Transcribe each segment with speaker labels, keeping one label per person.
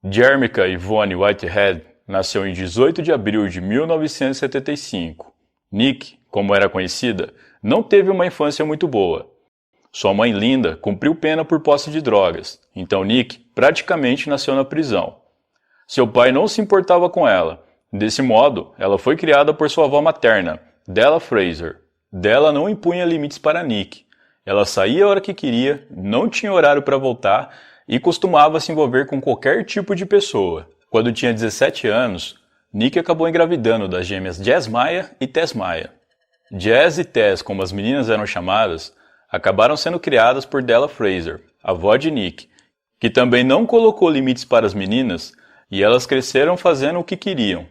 Speaker 1: Jermica Yvonne Whitehead nasceu em 18 de abril de 1975. Nick, como era conhecida, não teve uma infância muito boa. Sua mãe Linda cumpriu pena por posse de drogas, então Nick praticamente nasceu na prisão. Seu pai não se importava com ela. Desse modo, ela foi criada por sua avó materna, Della Fraser. Della não impunha limites para Nick. Ela saía a hora que queria, não tinha horário para voltar e costumava se envolver com qualquer tipo de pessoa. Quando tinha 17 anos, Nick acabou engravidando das gêmeas Jazz Maya e Tess Maya. Jazz e Tess, como as meninas eram chamadas, acabaram sendo criadas por Della Fraser, avó de Nick, que também não colocou limites para as meninas e elas cresceram fazendo o que queriam.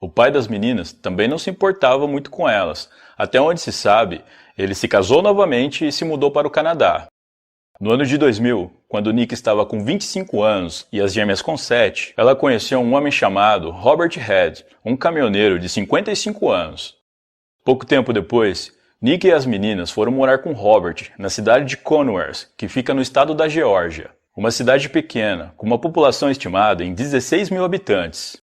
Speaker 1: O pai das meninas também não se importava muito com elas. Até onde se sabe, ele se casou novamente e se mudou para o Canadá. No ano de 2000, quando Nick estava com 25 anos e as gêmeas com 7, ela conheceu um homem chamado Robert Head, um caminhoneiro de 55 anos. Pouco tempo depois, Nick e as meninas foram morar com Robert na cidade de Converse, que fica no estado da Geórgia, uma cidade pequena, com uma população estimada em 16 mil habitantes.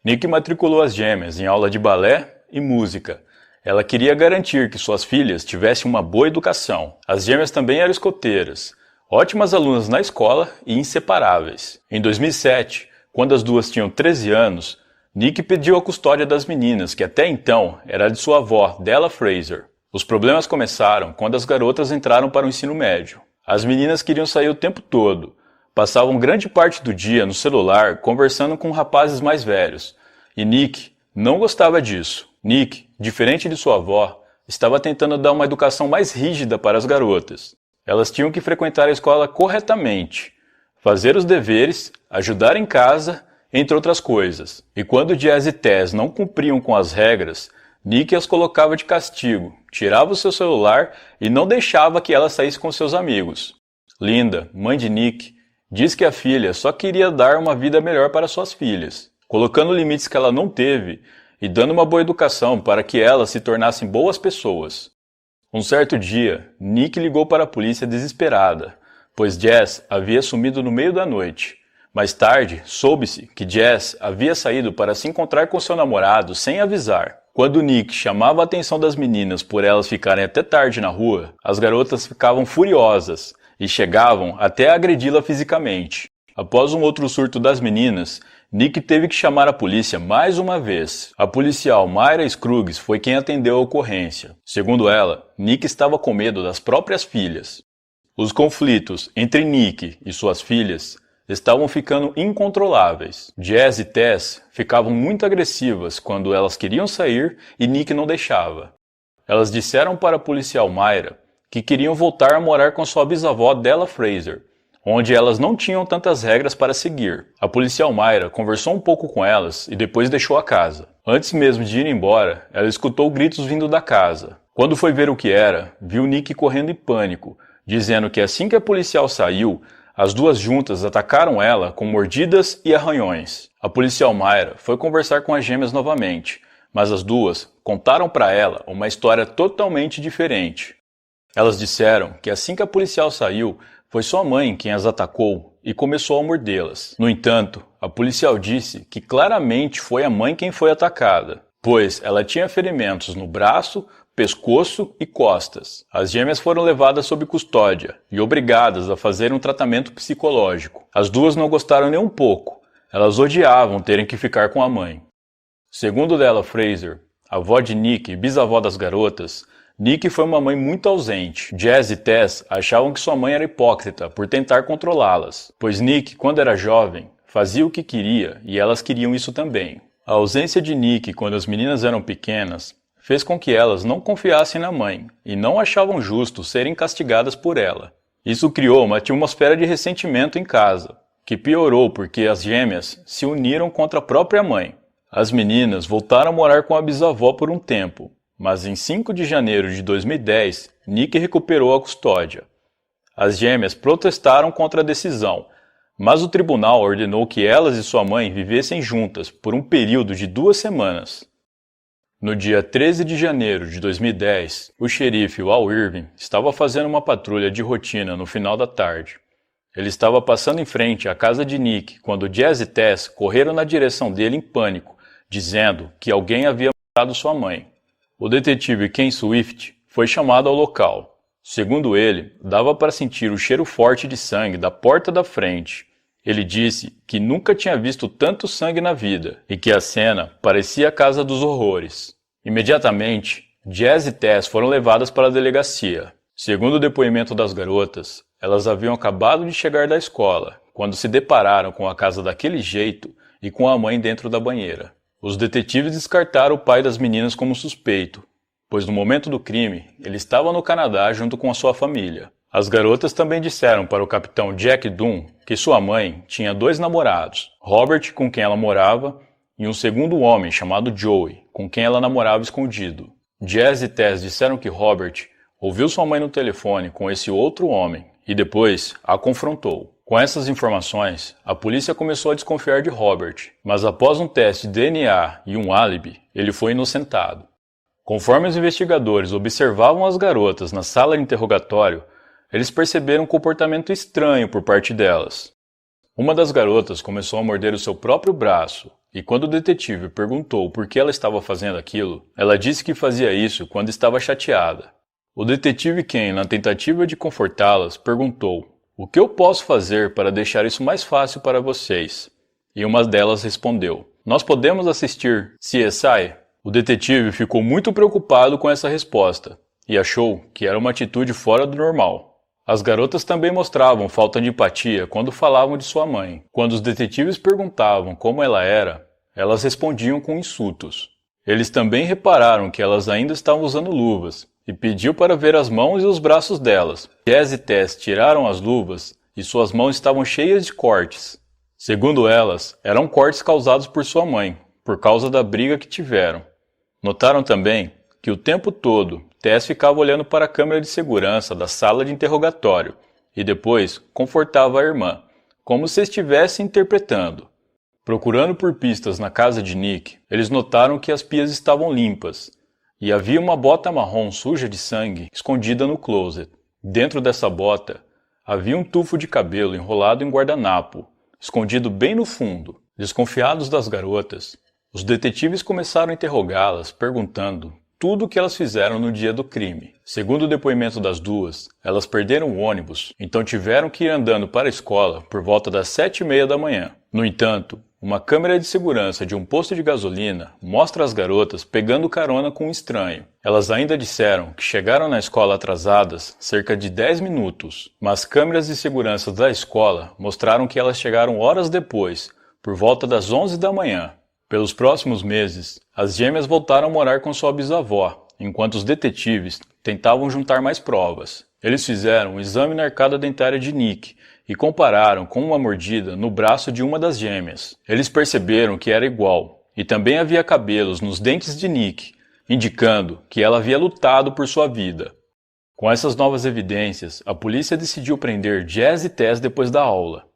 Speaker 1: Nick matriculou as gêmeas em aula de balé e música. Ela queria garantir que suas filhas tivessem uma boa educação. As gêmeas também eram escoteiras, ótimas alunas na escola e inseparáveis. Em 2007, quando as duas tinham 13 anos, Nick pediu a custódia das meninas, que até então era de sua avó, Della Fraser. Os problemas começaram quando as garotas entraram para o ensino médio. As meninas queriam sair o tempo todo. Passavam grande parte do dia no celular conversando com rapazes mais velhos. E Nick não gostava disso. Nick, diferente de sua avó, estava tentando dar uma educação mais rígida para as garotas. Elas tinham que frequentar a escola corretamente, fazer os deveres, ajudar em casa, entre outras coisas. E quando Jazz e Tess não cumpriam com as regras, Nick as colocava de castigo, tirava o seu celular e não deixava que ela saísse com seus amigos. Linda, mãe de Nick, diz que a filha só queria dar uma vida melhor para suas filhas, colocando limites que ela não teve e dando uma boa educação para que elas se tornassem boas pessoas. Um certo dia, Nick ligou para a polícia desesperada, pois Jazz havia sumido no meio da noite. Mais tarde, soube-se que Jazz havia saído para se encontrar com seu namorado sem avisar. Quando Nick chamava a atenção das meninas por elas ficarem até tarde na rua, as garotas ficavam furiosas e chegavam até a agredi-la fisicamente. Após um outro surto das meninas, Nick teve que chamar a polícia mais uma vez. A policial Mayra Scruggs foi quem atendeu a ocorrência. Segundo ela, Nick estava com medo das próprias filhas. Os conflitos entre Nick e suas filhas estavam ficando incontroláveis. Jazz e Tess ficavam muito agressivas quando elas queriam sair e Nick não deixava. Elas disseram para a policial Mayra que queriam voltar a morar com sua bisavó Della Fraser, onde elas não tinham tantas regras para seguir. A policial Mayra conversou um pouco com elas e depois deixou a casa. Antes mesmo de ir embora, ela escutou gritos vindo da casa. Quando foi ver o que era, viu Nick correndo em pânico, dizendo que assim que a policial saiu, as duas juntas atacaram ela com mordidas e arranhões. A policial Mayra foi conversar com as gêmeas novamente, mas as duas contaram para ela uma história totalmente diferente. Elas disseram que assim que a policial saiu, foi sua mãe quem as atacou e começou a mordê-las. No entanto, a policial disse que claramente foi a mãe quem foi atacada, pois ela tinha ferimentos no braço, pescoço e costas. As gêmeas foram levadas sob custódia e obrigadas a fazer um tratamento psicológico. As duas não gostaram nem um pouco. Elas odiavam terem que ficar com a mãe. Segundo Della Fraser, avó de Nick e bisavó das garotas, Nick foi uma mãe muito ausente. Jazz e Tess achavam que sua mãe era hipócrita por tentar controlá-las, pois Nick, quando era jovem, fazia o que queria e elas queriam isso também. A ausência de Nick quando as meninas eram pequenas fez com que elas não confiassem na mãe e não achavam justo serem castigadas por ela. Isso criou uma atmosfera de ressentimento em casa, que piorou porque as gêmeas se uniram contra a própria mãe. As meninas voltaram a morar com a bisavó por um tempo, mas em 5 de janeiro de 2010, Nick recuperou a custódia. As gêmeas protestaram contra a decisão, mas o tribunal ordenou que elas e sua mãe vivessem juntas por um período de 2 semanas. No dia 13 de janeiro de 2010, o xerife Al Irving estava fazendo uma patrulha de rotina no final da tarde. Ele estava passando em frente à casa de Nick quando Jazz e Tess correram na direção dele em pânico, dizendo que alguém havia matado sua mãe. O detetive Ken Swift foi chamado ao local. Segundo ele, dava para sentir o cheiro forte de sangue da porta da frente. Ele disse que nunca tinha visto tanto sangue na vida e que a cena parecia a casa dos horrores. Imediatamente, Jazz e Tess foram levadas para a delegacia. Segundo o depoimento das garotas, elas haviam acabado de chegar da escola, quando se depararam com a casa daquele jeito e com a mãe dentro da banheira. Os detetives descartaram o pai das meninas como suspeito, pois no momento do crime, ele estava no Canadá junto com a sua família. As garotas também disseram para o capitão Jack Dunn que sua mãe tinha 2 namorados, Robert, com quem ela morava, e um segundo homem chamado Joey, com quem ela namorava escondido. Jazz e Tess disseram que Robert ouviu sua mãe no telefone com esse outro homem e depois a confrontou. Com essas informações, a polícia começou a desconfiar de Robert, mas após um teste de DNA e um álibi, ele foi inocentado. Conforme os investigadores observavam as garotas na sala de interrogatório, eles perceberam um comportamento estranho por parte delas. Uma das garotas começou a morder o seu próprio braço, e quando o detetive perguntou por que ela estava fazendo aquilo, ela disse que fazia isso quando estava chateada. O detetive Ken, na tentativa de confortá-las, perguntou: "O que eu posso fazer para deixar isso mais fácil para vocês?" E uma delas respondeu: "Nós podemos assistir CSI?" O detetive ficou muito preocupado com essa resposta e achou que era uma atitude fora do normal. As garotas também mostravam falta de empatia quando falavam de sua mãe. Quando os detetives perguntavam como ela era, elas respondiam com insultos. Eles também repararam que elas ainda estavam usando luvas e pediu para ver as mãos e os braços delas. Jazz e Tess tiraram as luvas e suas mãos estavam cheias de cortes. Segundo elas, eram cortes causados por sua mãe, por causa da briga que tiveram. Notaram também que o tempo todo Tess ficava olhando para a câmera de segurança da sala de interrogatório e depois confortava a irmã, como se estivesse interpretando. Procurando por pistas na casa de Nick, eles notaram que as pias estavam limpas e havia uma bota marrom suja de sangue escondida no closet. Dentro dessa bota, havia um tufo de cabelo enrolado em guardanapo, escondido bem no fundo. Desconfiados das garotas, os detetives começaram a interrogá-las, perguntando tudo o que elas fizeram no dia do crime. Segundo o depoimento das duas, elas perderam o ônibus, então tiveram que ir andando para a escola por volta das 7h30 da manhã. No entanto, uma câmera de segurança de um posto de gasolina mostra as garotas pegando carona com um estranho. Elas ainda disseram que chegaram na escola atrasadas cerca de 10 minutos, mas câmeras de segurança da escola mostraram que elas chegaram horas depois, por volta das 11 da manhã. Pelos próximos meses, as gêmeas voltaram a morar com sua bisavó, enquanto os detetives tentavam juntar mais provas. Eles fizeram um exame na arcada dentária de Nick e compararam com uma mordida no braço de uma das gêmeas. Eles perceberam que era igual, e também havia cabelos nos dentes de Nick, indicando que ela havia lutado por sua vida. Com essas novas evidências, a polícia decidiu prender Jazz e Tess depois da aula.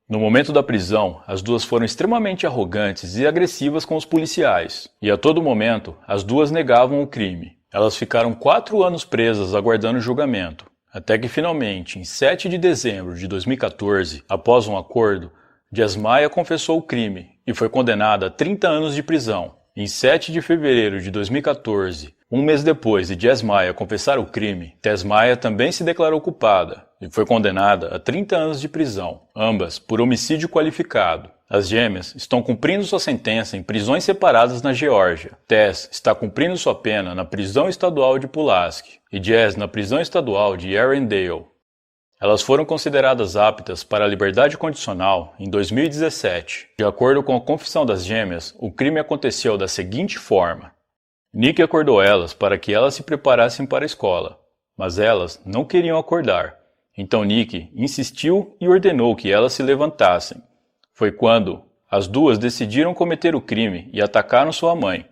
Speaker 1: No momento da prisão, as duas foram extremamente arrogantes e agressivas com os policiais, e a todo momento as duas negavam o crime. Elas ficaram 4 anos presas aguardando o julgamento, até que finalmente, em 7 de dezembro de 2014, após um acordo, Jazz Maia confessou o crime e foi condenada a 30 anos de prisão. Em 7 de fevereiro de 2014, um mês depois de Jazz Maia confessar o crime, Tess Maia também se declarou culpada e foi condenada a 30 anos de prisão, ambas por homicídio qualificado. As gêmeas estão cumprindo sua sentença em prisões separadas na Geórgia. Tess está cumprindo sua pena na prisão estadual de Pulaski e Jazz na prisão estadual de Arendelle. Elas foram consideradas aptas para a liberdade condicional em 2017. De acordo com a confissão das gêmeas, o crime aconteceu da seguinte forma. Nick acordou elas para que elas se preparassem para a escola, mas elas não queriam acordar. Então Nick insistiu e ordenou que elas se levantassem. Foi quando as duas decidiram cometer o crime e atacaram sua mãe.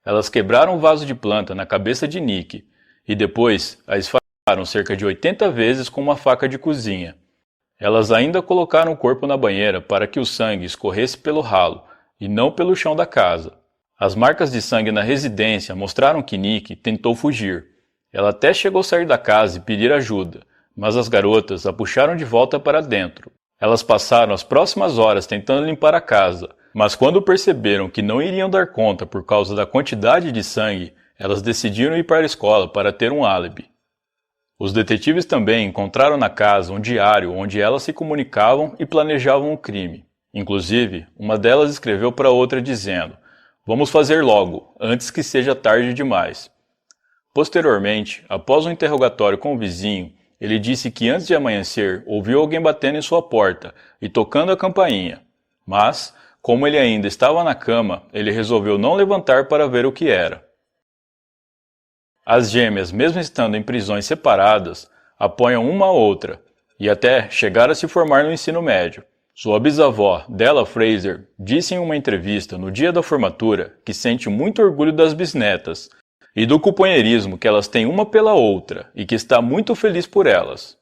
Speaker 1: Elas quebraram um vaso de planta na cabeça de Nick e depois a esfaquearam cerca de 80 vezes com uma faca de cozinha. Elas ainda colocaram o corpo na banheira para que o sangue escorresse pelo ralo e não pelo chão da casa. As marcas de sangue na residência mostraram que Nick tentou fugir. Ela até chegou a sair da casa e pedir ajuda, mas as garotas a puxaram de volta para dentro. Elas passaram as próximas horas tentando limpar a casa, mas quando perceberam que não iriam dar conta por causa da quantidade de sangue, elas decidiram ir para a escola para ter um álibi. Os detetives também encontraram na casa um diário onde elas se comunicavam e planejavam o crime. Inclusive, uma delas escreveu para outra dizendo: "Vamos fazer logo, antes que seja tarde demais." Posteriormente, após um interrogatório com o vizinho, ele disse que antes de amanhecer ouviu alguém batendo em sua porta e tocando a campainha. Mas, como ele ainda estava na cama, ele resolveu não levantar para ver o que era. As gêmeas, mesmo estando em prisões separadas, apoiam uma a outra, e até chegar a se formar no ensino médio. Sua bisavó, Della Fraser, disse em uma entrevista no dia da formatura que sente muito orgulho das bisnetas e do companheirismo que elas têm uma pela outra e que está muito feliz por elas.